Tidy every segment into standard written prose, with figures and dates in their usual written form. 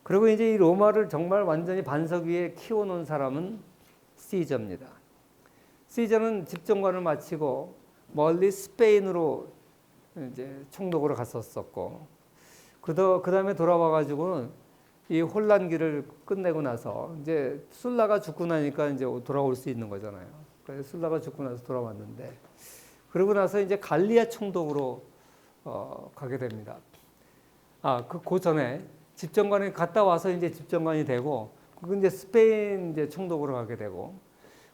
그리고 이제 이 로마를 정말 완전히 반석 위에 키워놓은 사람은 시저입니다. 시저는 집정관을 마치고 멀리 스페인으로 이제 총독으로 갔었었고, 그 다음에 돌아와가지고는 이 혼란기를 끝내고 나서 이제 술라가 죽고 나니까 이제 돌아올 수 있는 거잖아요. 그래서 술라가 죽고 나서 돌아왔는데, 그러고 나서 이제 갈리아 총독으로 가게 됩니다. 그 전에 집정관에 갔다 와서 이제 집정관이 되고, 그 이제 스페인 이제 총독으로 가게 되고,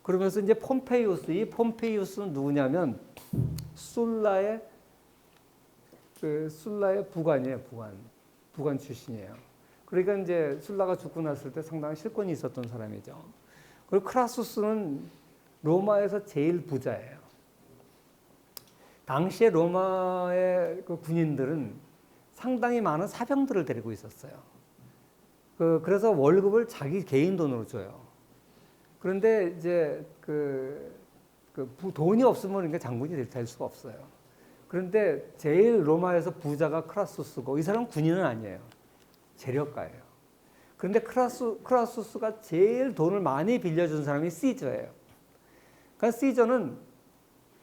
그러면서 이제 이 폼페이우스는 누구냐면 술라의 부관이에요, 부관 출신이에요. 그러니까 이제 술라가 죽고 났을 때 상당히 실권이 있었던 사람이죠. 그리고 크라수스는 로마에서 제일 부자예요. 당시에 로마의 그 군인들은 상당히 많은 사병들을 데리고 있었어요. 그래서 월급을 자기 개인 돈으로 줘요. 그런데 이제 돈이 없으면 그러니까 장군이 될 수가 없어요. 그런데 제일 로마에서 부자가 크라수스고, 이 사람은 군인은 아니에요. 재력가예요. 그런데 크라수스가 제일 돈을 많이 빌려준 사람이 시저예요. 그러니까 시저는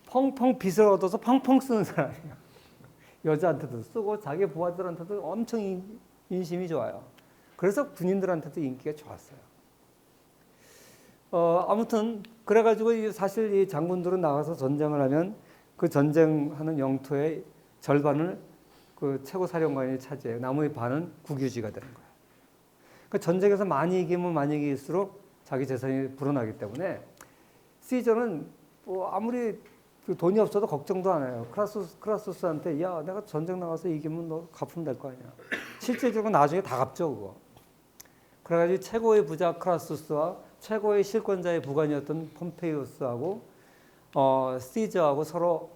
펑펑 빚을 얻어서 펑펑 쓰는 사람이에요. 여자한테도 쓰고 자기 부하들한테도 엄청 인심이 좋아요. 그래서 군인들한테도 인기가 좋았어요. 아무튼 그래가지고 사실 이 장군들은 나가서 전쟁을 하면 그 전쟁하는 영토의 절반을 그 최고 사령관이 차지해요. 나머지 반은 국유지가 되는 거예요. 그러니까 전쟁에서 많이 이기면 많이 이길수록 자기 재산이 불어나기 때문에 시저는 뭐 아무리 돈이 없어도 걱정도 안 해요. 크라수스한테 야, 내가 전쟁 나가서 이기면 너 갚으면 될 거 아니야. 실제적으로 나중에 다 갚죠, 그거. 그래가지고 최고의 부자 크라수스와 최고의 실권자의 부관이었던 폼페이우스하고 시저하고 서로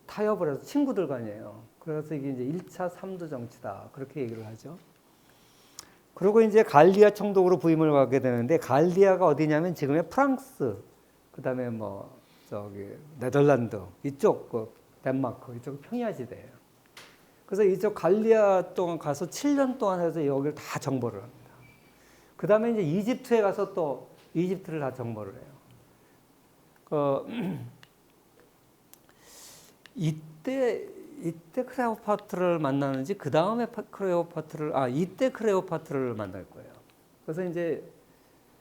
타협을 해서 친구들 간이에요. 그래서 이게 이제 1차 3도 정치다, 그렇게 얘기를 하죠. 그리고 이제 갈리아 총독으로 부임을 하게 되는데, 갈리아가 어디냐면 지금의 프랑스, 그 다음에 네덜란드 이쪽, 덴마크 이쪽 평야지대예요. 그래서 이쪽 갈리아 동안 가서 7년 동안 해서 여기를 다 정벌을 합니다. 그 다음에 이제 이집트에 가서 또 이집트를 다 정벌을 해요. 이때 크레오파트라를 만나는지 그 다음에 이때 크레오파트라를 만날 거예요. 그래서 이제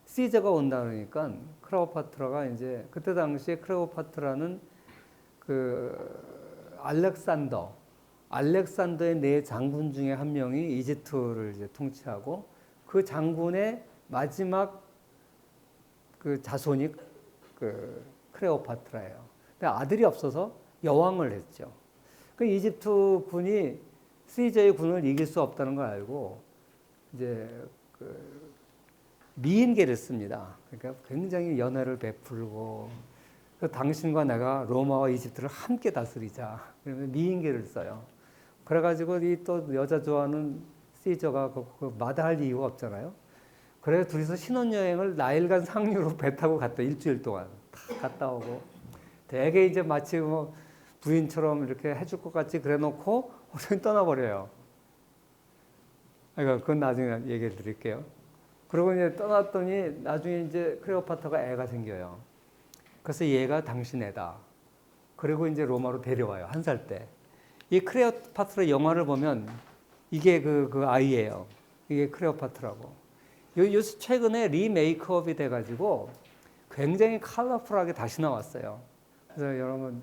시저가 온다 그러니까 크레오파트라가 이제 그때 당시에 크레오파트라는 그 알렉산더의 네 장군 중에 한 명이 이집트를 이제 통치하고, 그 장군의 마지막 그 자손이 그 크레오파트라예요. 근데 아들이 없어서 여왕을 했죠. 그 이집트 군이 시저의 군을 이길 수 없다는 걸 알고 이제 미인계를 씁니다. 그러니까 굉장히 연애를 베풀고, 당신과 내가 로마와 이집트를 함께 다스리자, 그러면 미인계를 써요. 그래가지고 이 또 여자 좋아하는 시저가 마다할 이유가 없잖아요. 그래서 둘이서 신혼여행을 나일강 상류로 배 타고 갔다, 일주일 동안 다 갔다 오고, 되게 이제 마치 뭐 부인처럼 이렇게 해줄 것 같이 그래 놓고 호랑이 떠나버려요. 그러니까 그건 나중에 얘기해 드릴게요. 그러고 이제 떠났더니 나중에 이제 크레오파트라가 애가 생겨요. 그래서 얘가 당신 애다. 그리고 이제 로마로 데려와요. 1살 때. 이 크레오파트라 영화를 보면 이게 그 아이예요. 이게 크레오파트라고. 최근에 리메이크업이 돼가지고 굉장히 컬러풀하게 다시 나왔어요. 그래서 여러분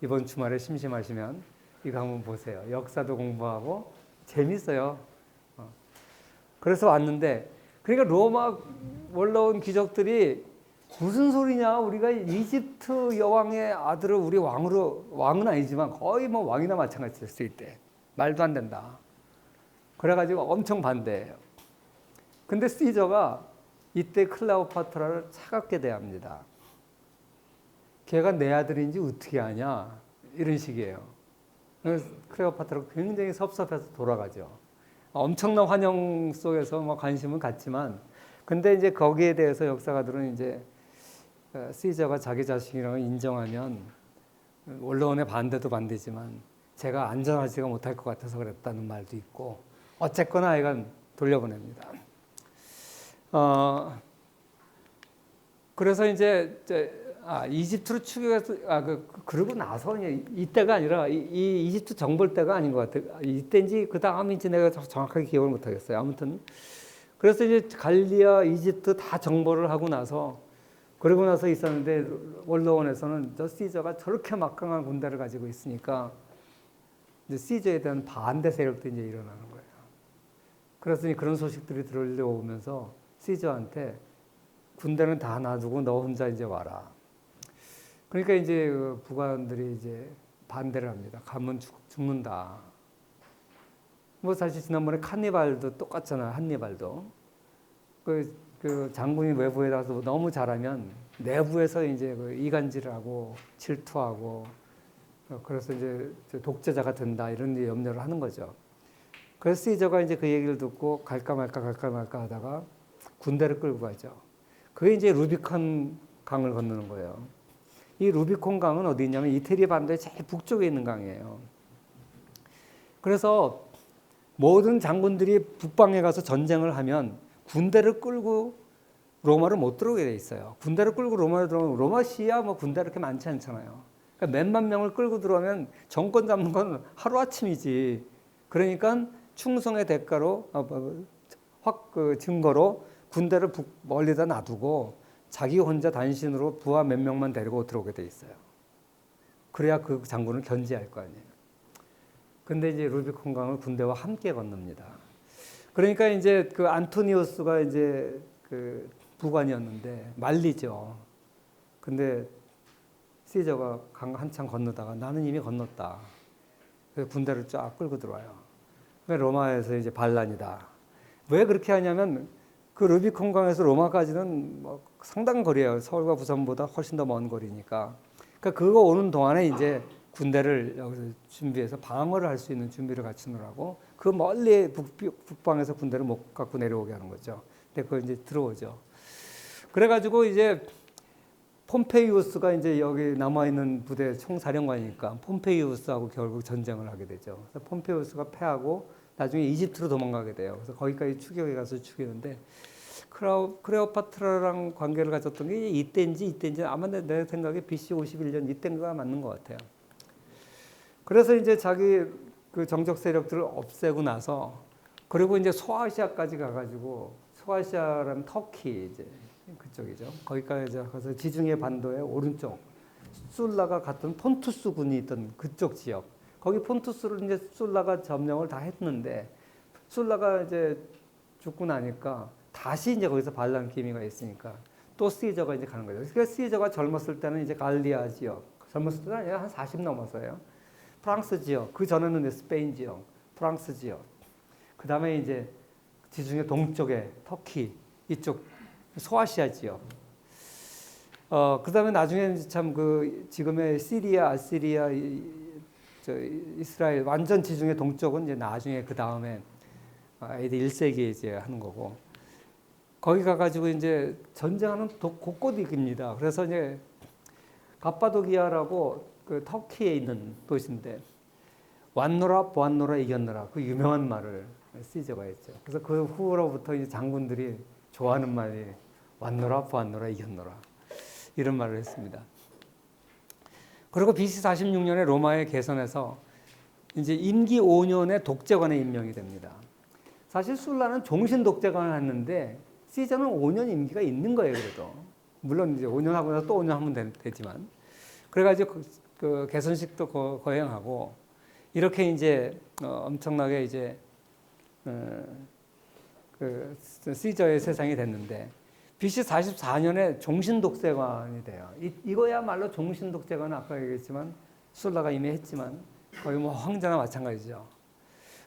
이번 주말에 심심하시면 이거 한번 보세요. 역사도 공부하고 재밌어요. 그래서 왔는데, 그러니까 로마 올라온 귀족들이 무슨 소리냐, 우리가 이집트 여왕의 아들을 우리 왕은 아니지만 거의 뭐 왕이나 마찬가지였을 때 말도 안 된다. 그래가지고 엄청 반대해요. 근데 시저가 이때 클레오파트라를 차갑게 대합니다. 걔가 내 아들인지 어떻게 아냐, 이런 식이에요. 그래서 클레오파트라가 굉장히 섭섭해서 돌아가죠. 엄청난 환영 속에서 뭐 관심은 갖지만, 근데 이제 거기에 대해서 역사가들은 이제 시저가 자기 자식이라고 인정하면 원로원의 반대도 반대지만 제가 안전하지가 못할 것 같아서 그랬다는 말도 있고, 어쨌거나 하여간 돌려보냅니다. 그래서 이제 이집트로 추격해서 그러고 나서 이때가 아니라 이 이집트 정벌 때가 아닌 것 같아요. 이때인지 그 다음인지 내가 정확하게 기억을 못 하겠어요. 아무튼 그래서 이제 갈리아, 이집트 다 정벌을 하고 나서 그러고 나서 있었는데 원로원에서는 저 시저가 저렇게 막강한 군대를 가지고 있으니까 이제 시저에 대한 반대 세력도 이제 일어나는 거예요. 그래서 그런 소식들이 들려오면서 시저한테 군대는 다 놔두고 너 혼자 이제 와라. 그러니까 이제 그 부관들이 이제 반대를 합니다. 가면 죽는다. 뭐 사실 지난번에 카니발도 똑같잖아요. 한니발도. 그 장군이 외부에 나서 너무 잘하면 내부에서 이제 그 이간질을 하고 질투하고 그래서 이제 독재자가 된다 이런 염려를 하는 거죠. 그래서 시저가 이제 그 얘기를 듣고 갈까 말까 하다가 군대를 끌고 가죠. 그게 이제 루비콘 강을 건너는 거예요. 이 루비콘 강은 어디 있냐면 이태리 반도의 제일 북쪽에 있는 강이에요. 그래서 모든 장군들이 북방에 가서 전쟁을 하면 군대를 끌고 로마를 못 들어오게 돼 있어요. 군대를 끌고 로마에 들어오면 로마시야 뭐 군대 이렇게 많지 않잖아요. 그러니까 몇만 명을 끌고 들어오면 정권 잡는 건 하루아침이지. 그러니까 충성의 대가로 그 증거로 군대를 멀리다 놔두고 자기 혼자 단신으로 부하 몇 명만 데리고 들어오게 돼 있어요. 그래야 그 장군을 견제할 거 아니에요. 근데 이제 루비콘 강을 군대와 함께 건넙니다. 그러니까 이제 그 안토니우스가 이제 그 부관이었는데 말리죠. 근데 시저가 강 한참 건너다가 나는 이미 건넜다. 그래서 군대를 쫙 끌고 들어와요. 로마에서 이제 반란이다. 왜 그렇게 하냐면 그 루비콘 강에서 로마까지는 뭐 상당한 거리예요. 서울과 부산보다 훨씬 더 먼 거리니까. 그러니까 그거 오는 동안에 이제 군대를 여기서 준비해서 방어를 할 수 있는 준비를 갖추느라고 그 멀리 북방에서 군대를 못 갖고 내려오게 하는 거죠. 근데 그걸 이제 들어오죠. 그래가지고 이제 폼페이우스가 이제 여기 남아있는 부대 총사령관이니까 폼페이우스하고 결국 전쟁을 하게 되죠. 그래서 폼페이우스가 패하고 나중에 이집트로 도망가게 돼요. 그래서 거기까지 추격해 가서 죽이는데 클레오파트라랑 관계를 가졌던 게 이때인지 아마 내 생각에 BC 51년 이때인가 맞는 것 같아요. 그래서 이제 자기 그 정적 세력들을 없애고 나서 그리고 이제 소아시아까지 가가지고 소아시아라는 터키 이제 그쪽이죠. 거기까지 가서 지중해 반도의 오른쪽 술라가 갔던 폰투스 군이 있던 그쪽 지역. 거기 폰투스를 이제 술라가 점령을 다 했는데 술라가 이제 죽고 나니까 다시 이제 거기서 반란 기미가 있으니까 또 시저가 이제 가는 거죠. 그러니까 시저가 젊었을 때는 이제 갈리아 지역, 젊었을 때는 아니라 한 40 넘어서요. 프랑스 지역, 그 전에는 스페인 지역, 프랑스 지역. 그 다음에 이제 지중해 동쪽에 터키 이쪽 소아시아 지역. 그 다음에 나중에 참 그 지금의 시리아, 아시리아, 이스라엘 완전 지중해 동쪽은 이제 나중에 그 다음에 AD 1세기에 이제 하는 거고 거기 가가지고 이제 전쟁하는 곳곳이 이깁니다. 그래서 이제 갑바도기아라고 그 터키에 있는 도시인데 왔노라 보았노라 이겼노라 그 유명한 말을 시저가 했죠. 그래서 그 후로부터 이제 장군들이 좋아하는 말이 왔노라 보았노라 이겼노라 이런 말을 했습니다. 그리고 BC 46년에 로마의 개선에서 이제 임기 5년의 독재관에 임명이 됩니다. 사실 술라는 종신 독재관을 했는데 시저는 5년 임기가 있는 거예요. 그래도 물론 이제 5년 하고 나서 또 5년 하면 되지만 그래가지고 그 개선식도 거행하고 이렇게 이제 엄청나게 이제 그 시저의 세상이 됐는데 BC 44년에 종신 독재관이 돼요. 이거야말로 종신 독재관은 아까 얘기했지만 술라가 이미 했지만 거의 뭐 황제나 마찬가지죠.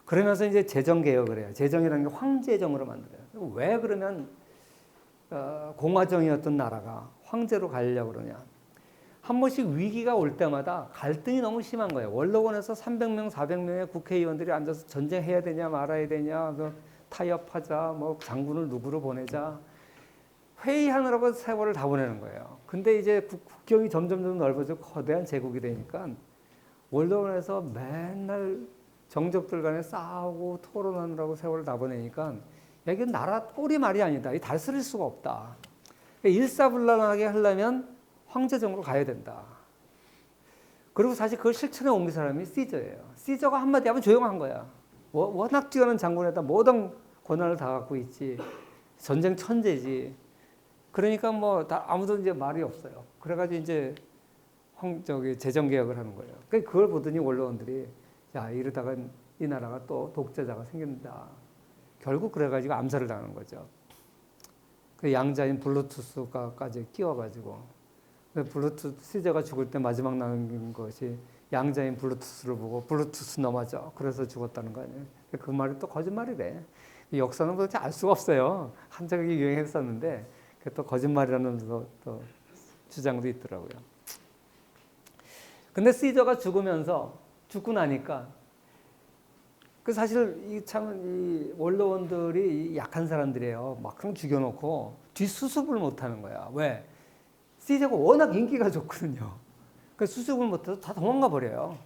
그러면서 이제 재정 개혁을 해요. 재정이라는 게 황제정으로 만들어요. 왜 그러면 공화정이었던 나라가 황제로 가려고 그러냐? 한 번씩 위기가 올 때마다 갈등이 너무 심한 거예요. 원로원에서 300명, 400명의 국회의원들이 앉아서 전쟁해야 되냐 말아야 되냐, 타협하자, 뭐 장군을 누구로 보내자. 회의하느라고 세월을 다 보내는 거예요. 근데 이제 국경이 점점 넓어져 거대한 제국이 되니까 원로원에서 맨날 정적들 간에 싸우고 토론하느라고 세월을 다 보내니까 야, 이게 나라 꼴이 말이 아니다. 이 다스릴 수가 없다. 일사불란하게 하려면 황제정으로 가야 된다. 그리고 사실 그걸 실천해 옮긴 사람이 시저예요. 시저가 한마디 하면 조용한 거야. 워낙 뛰어난 장군에다 모든 권한을 다 갖고 있지. 전쟁 천재지. 그러니까 뭐 다 아무도 이제 말이 없어요. 그래가지고 이제 재정 개혁을 하는 거예요. 그걸 보더니 원로원들이 야, 이러다가 이 나라가 또 독재자가 생긴다. 결국 그래가지고 암살을 당하는 거죠. 그 양자인 블루투스까지 끼워가지고. 시저가 죽을 때 마지막 남긴 것이 양자인 블루투스를 보고 블루투스 넘어져. 그래서 죽었다는 거 아니에요. 그 말이 또 거짓말이래. 역사는 도대체 알 수가 없어요. 한적이 유행했었는데 또 거짓말이라는 또 주장도 있더라고요. 근데 시저가 죽고 나니까 그 사실 이 원로원들이 약한 사람들이에요. 막 그럼 죽여놓고 뒷수습을 못하는 거야. 왜? 시저가 워낙 인기가 좋거든요. 그 수습을 못해서 다 도망가 버려요.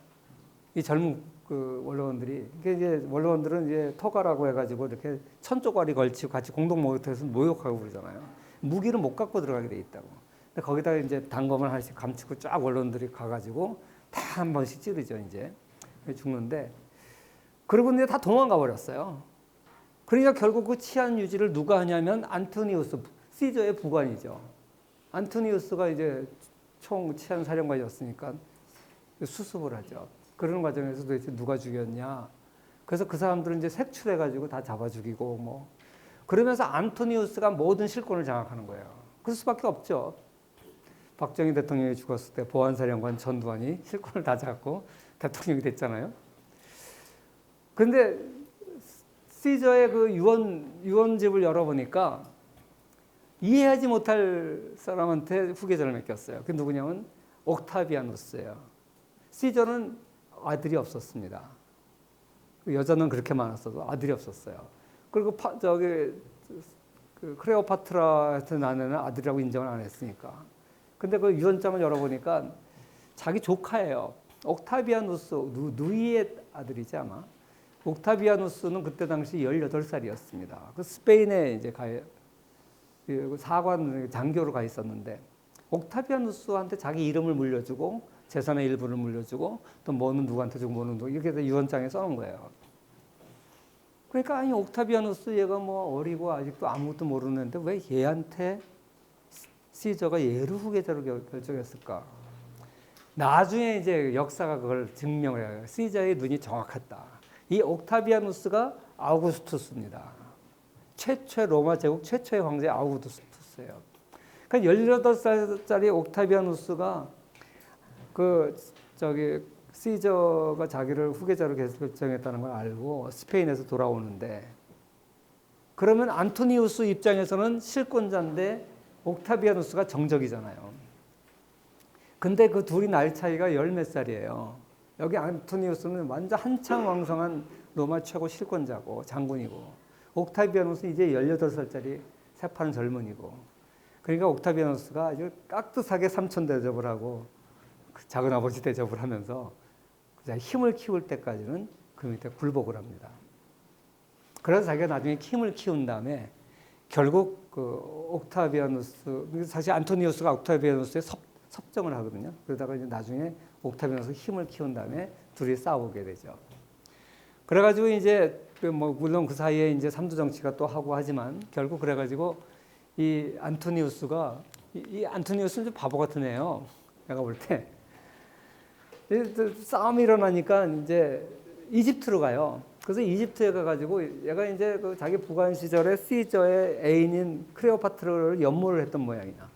이 젊은 그 원로원들이. 이제 원로원들은 이제 토가라고 해가지고 이렇게 천조가리 걸치고 같이 공동 모욕해서 모욕하고 그러잖아요. 무기를 못 갖고 들어가게 돼 있다고. 근데 거기다가 이제 단검을 하나씩 감추고 쫙 원로원들이 가가지고 다 한 번씩 찌르죠, 이제. 죽는데. 그러고 이제 다 도망가 버렸어요. 그러니까 결국 그 치안 유지를 누가 하냐면 안토니우스, 시저의 부관이죠. 안토니우스가 이제 총 치안 사령관이었으니까 수습을 하죠. 그런 과정에서 도대체 누가 죽였냐. 그래서 그 사람들은 이제 색출해가지고 다 잡아 죽이고 뭐. 그러면서 안토니우스가 모든 실권을 장악하는 거예요. 그럴 수밖에 없죠. 박정희 대통령이 죽었을 때 보안사령관 전두환이 실권을 다 잡고 대통령이 됐잖아요. 그런데 시저의 그 유언집을 열어보니까 이해하지 못할 사람한테 후계자를 맡겼어요. 그게 누구냐면 옥타비아누스예요. 시저는 아들이 없었습니다. 여자는 그렇게 많았어도 아들이 없었어요. 그리고 그 클레오파트라한테 아내는 아들이라고 인정을 안 했으니까. 근데 그 유언장을 열어보니까 자기 조카예요. 옥타비아누스, 누이의 아들이지 아마. 옥타비아누스는 그때 당시 18살이었습니다. 그 스페인에 이제 사관 장교로 가 있었는데 옥타비아누스한테 자기 이름을 물려주고 재산의 일부를 물려주고 또 뭐는 누구한테 주고 뭐는 누구 이렇게 유언장에 써놓은 거예요. 그러니까 아니 옥타비아누스 얘가 뭐 어리고 아직도 아무것도 모르는데 왜 얘한테 시저가 얘를 후계자로 결정했을까? 나중에 이제 역사가 그걸 증명을 해요. 시저의 눈이 정확했다. 이 옥타비아누스가 아우구스투스입니다. 로마 제국 최초의 황제 아우구스투스예요. 그러니까 18살짜리 옥타비아누스가 시저가 자기를 후계자로 결정했다는 걸 알고 스페인에서 돌아오는데 그러면 안토니우스 입장에서는 실권자인데 옥타비아누스가 정적이잖아요. 근데 그 둘이 나이 차이가 10몇 살이에요. 여기 안토니우스는 완전 한창 왕성한 로마 최고 실권자고 장군이고 옥타비아누스는 이제 18살짜리 새파란 젊은이고 그러니까 옥타비아누스가 아주 깍듯하게 삼촌 대접을 하고 작은 아버지 대접을 하면서 힘을 키울 때까지는 그 밑에 굴복을 합니다. 그래서 자기가 나중에 힘을 키운 다음에 결국 그 옥타비아누스 사실 안토니우스가 옥타비아누스에 섭정을 하거든요. 그러다가 이제 나중에 옥타비아누스 힘을 키운 다음에 둘이 싸우게 되죠. 그래가지고 이제 뭐 물론 그 사이에 이제 삼두 정치가 또 하고 하지만 결국 그래가지고 이 안토니우스가 이 안토니우스는 좀 바보 같은 애예요. 내가 볼 때. 싸움이 일어나니까 이제 이집트로 가요. 그래서 이집트에 가가지고 얘가 이제 그 자기 부관 시절에 시저의 애인인 클레오파트라를 연모를 했던 모양이야.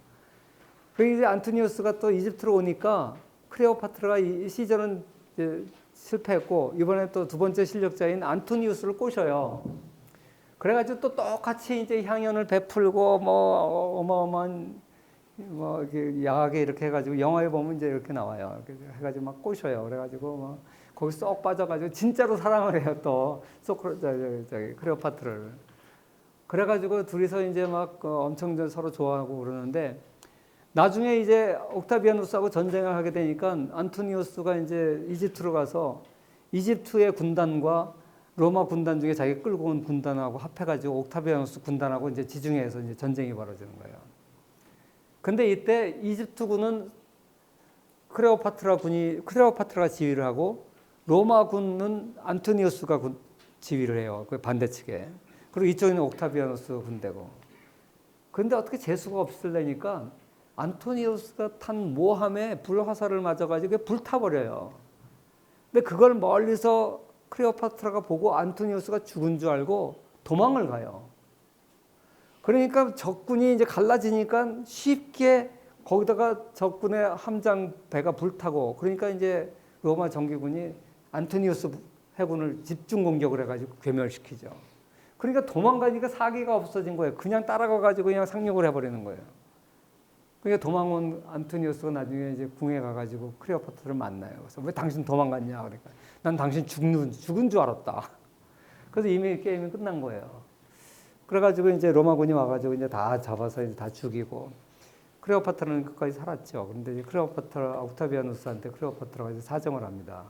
그 이제 안토니우스가 또 이집트로 오니까 클레오파트라가 이 시저는 이제 실패했고 이번에 또 두 번째 실력자인 안토니우스를 꼬셔요. 그래가지고 또 똑같이 이제 향연을 베풀고 뭐 어마어마한 뭐 이렇게 야하게 이렇게 해가지고 영화에 보면 이제 이렇게 나와요. 이렇게 해가지고 막 꼬셔요. 그래가지고 막 거기 쏙 빠져가지고 진짜로 사랑을 해요. 또 클레오파트라를. 그래가지고 둘이서 이제 막 엄청 서로 좋아하고 그러는데 나중에 이제 옥타비아누스하고 전쟁을 하게 되니까 안토니우스가 이제 이집트로 가서 이집트의 군단과 로마 군단 중에 자기 끌고 온 군단하고 합해가지고 옥타비아누스 군단하고 이제 지중해에서 이제 전쟁이 벌어지는 거예요. 근데 이때 이집트군은 크레오파트라가 지휘를 하고 로마 군은 안토니우스가 지휘를 해요. 그 반대측에. 그리고 이쪽에는 옥타비아누스 군대고. 근데 어떻게 재수가 없을래니까 안토니우스가 탄 모함에 불화살을 맞아가지고 불타버려요. 근데 그걸 멀리서 크레오파트라가 보고 안토니우스가 죽은 줄 알고 도망을 가요. 그러니까 적군이 이제 갈라지니까 쉽게 거기다가 적군의 함장 배가 불타고, 그러니까 이제 로마 정규군이 안토니우스 해군을 집중 공격을 해가지고 괴멸시키죠. 그러니까 도망가니까 사기가 없어진 거예요. 그냥 따라가가지고 그냥 상륙을 해버리는 거예요. 그러니까 도망온 안토니우스가 나중에 이제 궁에 가가지고 크레오파트라를 만나요. 그래서 왜 당신 도망갔냐? 그러니까 난 당신 죽은 줄 알았다. 그래서 이미 게임이 끝난 거예요. 그래가지고 이제 로마군이 와가지고 이제 다 잡아서 이제 다 죽이고, 크레오파트라는 끝까지 살았죠. 그런데 이제 옥타비아누스한테 크레오파트라가 이제 사정을 합니다.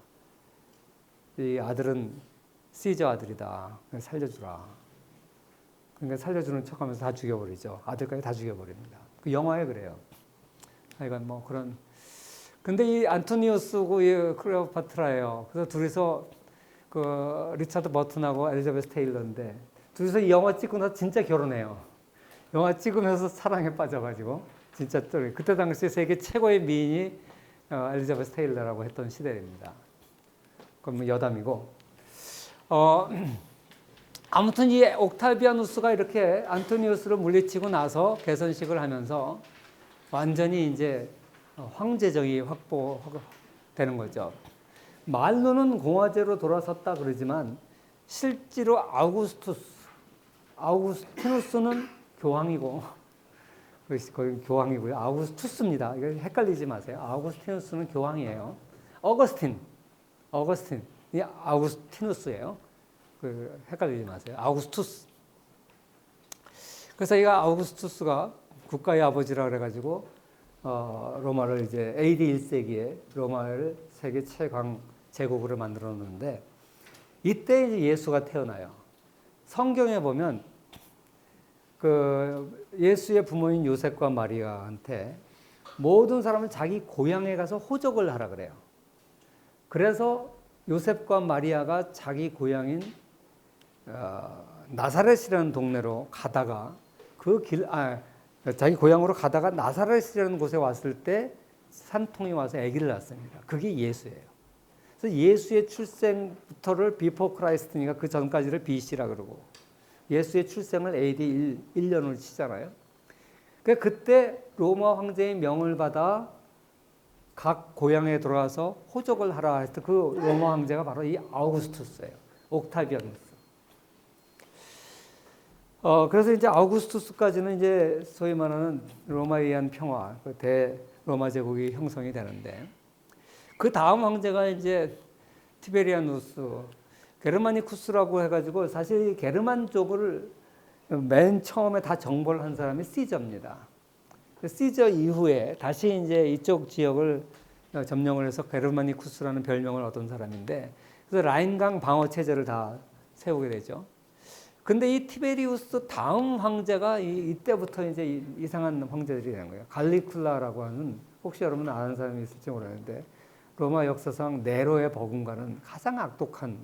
이 아들은 시저 아들이다. 살려주라. 그러니까 살려주는 척하면서 다 죽여버리죠. 아들까지 다 죽여버립니다. 그 영화에 그래요. 하여간 뭐 그런. 근데 이 안토니우스고 이 크레오파트라예요. 그래서 둘이서 그 리차드 버튼하고 엘리자베스 테일러인데 둘이서 이 영화 찍고 나서 진짜 결혼해요. 영화 찍으면서 사랑에 빠져가지고 진짜 또 그때 당시 세계 최고의 미인이 엘리자베스 테일러라고 했던 시대입니다. 그건 뭐 여담이고. 아무튼 이 옥타비아누스가 이렇게 안토니우스를 물리치고 나서 개선식을 하면서 완전히 이제 황제정이 확보되는 거죠. 말로는 공화제로 돌아섰다 그러지만 실제로 아우구스티누스는 교황이고, 거기 교황이고요. 아우구스투스입니다. 이거 헷갈리지 마세요. 아우구스티누스는 교황이에요. 어거스틴이 아우구스티누스예요. 헷갈리지 마세요. 아우구스투스. 그래서 이 아우구스투스가 국가의 아버지라 그래가지고 로마를 이제 AD 1세기에 로마를 세계 최강 제국으로 만들어 놓는데, 이때 이제 예수가 태어나요. 성경에 보면 그 예수의 부모인 요셉과 마리아한테 모든 사람은 자기 고향에 가서 호적을 하라 그래요. 그래서 요셉과 마리아가 자기 고향인 나사렛이라는 동네로 가다가 자기 고향으로 가다가 나사렛이라는 곳에 왔을 때 산통이 와서 아기를 낳습니다. 그게 예수예요. 그래서 예수의 출생부터를 비포 크라이스트니까 그 전까지를 BC라 그러고, 예수의 출생을 AD 1년으로 치잖아요. 그때 로마 황제의 명을 받아 각 고향에 들어와서 호적을 하라 했을 때 그 로마 황제가 바로 이 아우구스투스예요. 옥타비아누스. 그래서 이제 아우구스투스까지는 이제 소위 말하는 로마에 의한 평화, 그 대로마 제국이 형성이 되는데, 그 다음 황제가 이제 티베리아누스, 게르마니쿠스라고 해가지고 사실 게르만 쪽을 맨 처음에 다 정벌을 한 사람이 시저입니다. 시저 이후에 다시 이제 이쪽 지역을 점령을 해서 게르마니쿠스라는 별명을 얻은 사람인데, 그래서 라인강 방어 체제를 다 세우게 되죠. 근데 이 티베리우스 다음 황제가 이때부터 이제 이상한 황제들이 되는 거예요. 갈리쿨라라고 하는, 혹시 여러분 아는 사람이 있을지 모르는데 로마 역사상 네로의 버금가는 가장 악독한,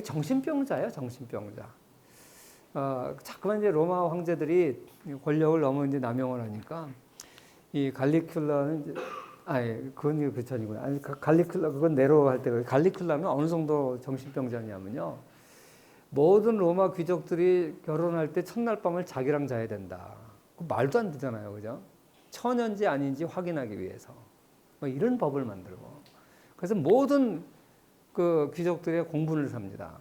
정신병자예요, 정신병자. 자꾸만 이제 로마 황제들이 권력을 너무 이제 남용을 하니까 이 갈리큘라는 이제, 그건 그 전이구나. 갈리큘라, 그건 네로 할 때, 갈리큘라는 어느 정도 정신병자냐면요. 모든 로마 귀족들이 결혼할 때 첫날 밤을 자기랑 자야 된다. 말도 안 되잖아요, 그죠? 처녀인지 아닌지 확인하기 위해서. 뭐 이런 법을 만들고. 그래서 모든 그 귀족들의 공분을 삽니다.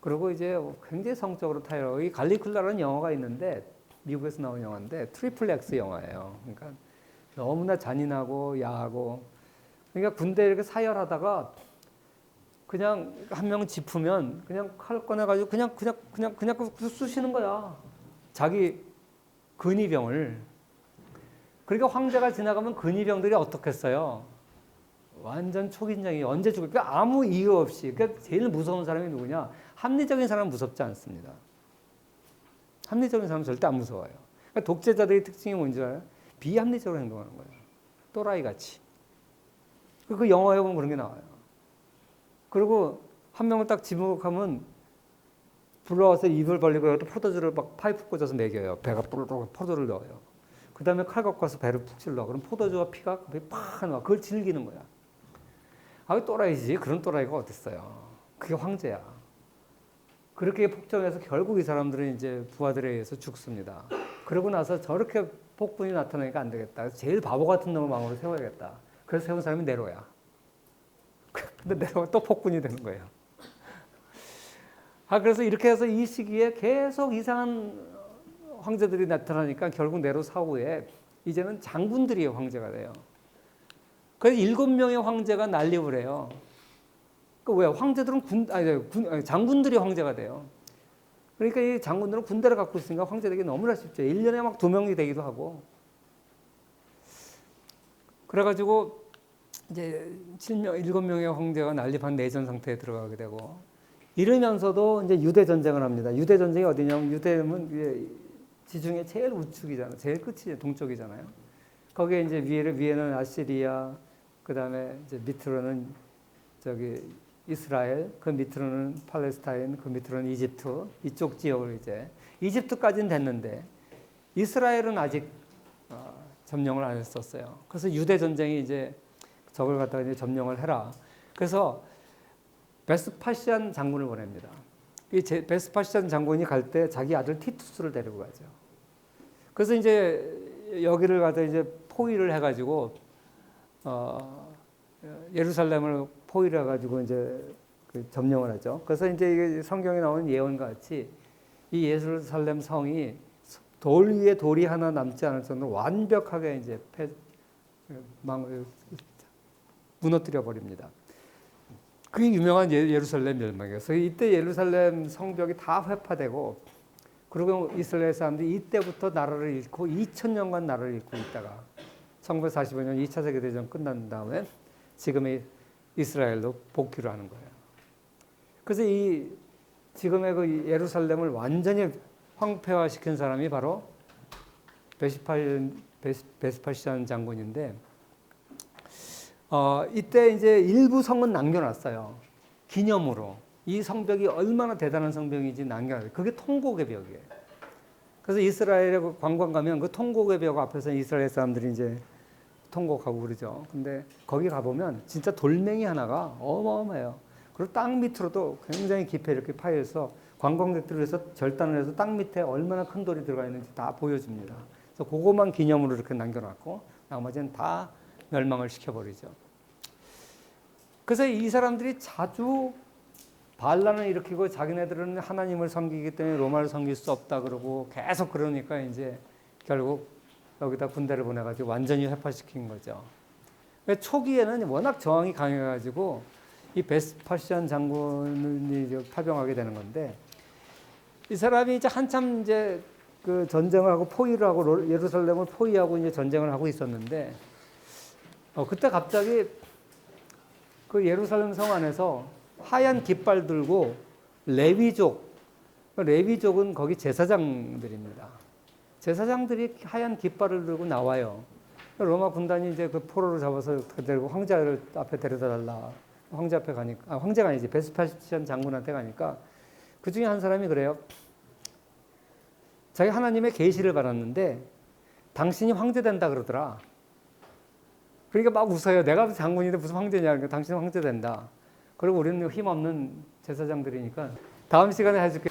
그리고 이제 굉장히 성적으로 타이러. 이 갈리큘라라는 영화가 있는데, 미국에서 나온 영화인데 트리플 X 영화예요. 그러니까 너무나 잔인하고 야하고, 그러니까 군대 이렇게 사열하다가 그냥 한 명 짚으면 그냥 칼 꺼내가지고 그냥 쑤시는 거야. 자기 근위병을. 그러니까 황제가 지나가면 근위병들이 어떻겠어요? 완전 초긴장이 언제 죽을까? 그러니까 아무 이유 없이. 그러니까 제일 무서운 사람이 누구냐? 합리적인 사람은 무섭지 않습니다. 합리적인 사람은 절대 안 무서워요. 그러니까 독재자들의 특징이 뭔지 알아요? 비합리적으로 행동하는 거예요. 또라이 같이. 그 영화에 보면 그런 게 나와요. 그리고 한 명을 딱 지목하면 불러와서 입을 벌리고 또 포도주를 막 파이프 꽂아서 먹여요. 배가 뽀르륵 포도를 넣어요. 그 다음에 칼 갖고 와서 배를 푹 찔러. 그럼 포도주와 피가 팍 나와. 그걸 즐기는 거야. 아, 또라이지. 그런 또라이가 어딨어요. 그게 황제야. 그렇게 폭정해서 결국 이 사람들은 이제 부하들에 의해서 죽습니다. 그러고 나서 저렇게 폭군이 나타나니까 안 되겠다. 제일 바보 같은 놈을 마음으로 세워야겠다. 그래서 세운 사람이 네로야. 근데 네로가 또 폭군이 되는 거예요. 아, 그래서 이렇게 해서 이 시기에 계속 이상한 황제들이 나타나니까 결국 네로 사후에 이제는 장군들이 황제가 돼요. 그래서 7명의 황제가 난립을 해요. 그 왜? 황제들은 장군들이 황제가 돼요. 그러니까 이 장군들은 군대를 갖고 있으니까 황제 되기 너무나 쉽죠. 1년에 막 2명이 되기도 하고. 그래가지고 이제 7명의 황제가 난립한 내전 상태에 들어가게 되고, 이러면서도 이제 유대 전쟁을 합니다. 유대 전쟁이 어디냐면, 유대는 지중해 제일 우측이잖아요. 제일 끝이 동쪽이잖아요. 거기에 이제 위에는 아시리아, 그 다음에 이제 밑으로는 저기 이스라엘, 그 밑으로는 팔레스타인, 그 밑으로는 이집트, 이쪽 지역을 이제 이집트까지는 됐는데 이스라엘은 아직 점령을 안 했었어요. 그래서 유대 전쟁이 이제 저걸 갖다가 이제 점령을 해라. 그래서 베스파시안 장군을 보냅니다. 이 베스파시안 장군이 갈 때 자기 아들 티투스를 데리고 가죠. 그래서 이제 여기를 가서 이제 포위를 해가지고 예루살렘을 포위를 해가지고 이제 그 점령을 하죠. 그래서 이제 이게 성경에 나오는 예언과 같이 이 예루살렘 성이 돌 위에 돌이 하나 남지 않을 정도로 완벽하게 이제 무너뜨려 버립니다. 그게 유명한 예루살렘 멸망이에요. 그래서 이때 예루살렘 성벽이 다 회파되고, 그리고 이스라엘 사람들이 이때부터 나라를 잃고 2000년간 나라를 잃고 있다가 1945년 2차 세계대전 끝난 다음에 지금의 이스라엘로 복귀를 하는 거예요. 그래서 이 지금의 그 예루살렘을 완전히 황폐화시킨 사람이 바로 베스파시안 장군인데, 이때 이제 일부 성은 남겨놨어요. 기념으로. 이 성벽이 얼마나 대단한 성벽인지 남겨놨어요. 그게 통곡의 벽이에요. 그래서 이스라엘에 관광 가면 그 통곡의 벽 앞에서 이스라엘 사람들이 이제 통곡하고 그러죠. 근데 거기 가보면 진짜 돌멩이 하나가 어마어마해요. 그리고 땅 밑으로도 굉장히 깊이 이렇게 파여서 관광객들을 위해서 절단을 해서 땅 밑에 얼마나 큰 돌이 들어가 있는지 다 보여줍니다. 그래서 그것만 기념으로 이렇게 남겨놨고 나머지는 다 멸망을 시켜버리죠. 그래서 이 사람들이 자주 반란을 일으키고 자기네들은 하나님을 섬기기 때문에 로마를 섬길 수 없다 그러고 계속 그러니까 이제 결국 여기다 군대를 보내가지고 완전히 회파시킨 거죠. 초기에는 워낙 저항이 강해가지고 이 베스파시안 장군이 파병하게 되는 건데, 이 사람이 이제 한참 이제 그 전쟁을 하고 포위를 하고 예루살렘을 포위하고 이제 전쟁을 하고 있었는데, 그때 갑자기 그 예루살렘 성 안에서 하얀 깃발 들고 레위족은 거기 제사장들입니다. 제사장들이 하얀 깃발을 들고 나와요. 로마 군단이 이제 그 포로를 잡아서 데리고 황제를 앞에 데려다 달라. 황제 앞에 가니까, 황제가 아니지, 베스파시안 장군한테 가니까 그 중에 한 사람이 그래요. 자기 하나님의 계시를 받았는데 당신이 황제 된다 그러더라. 그러니까 막 웃어요. 내가 장군인데 무슨 황제냐. 그러니까 당신은 황제 된다. 그리고 우리는 힘없는 제사장들이니까 다음 시간에 해줄게.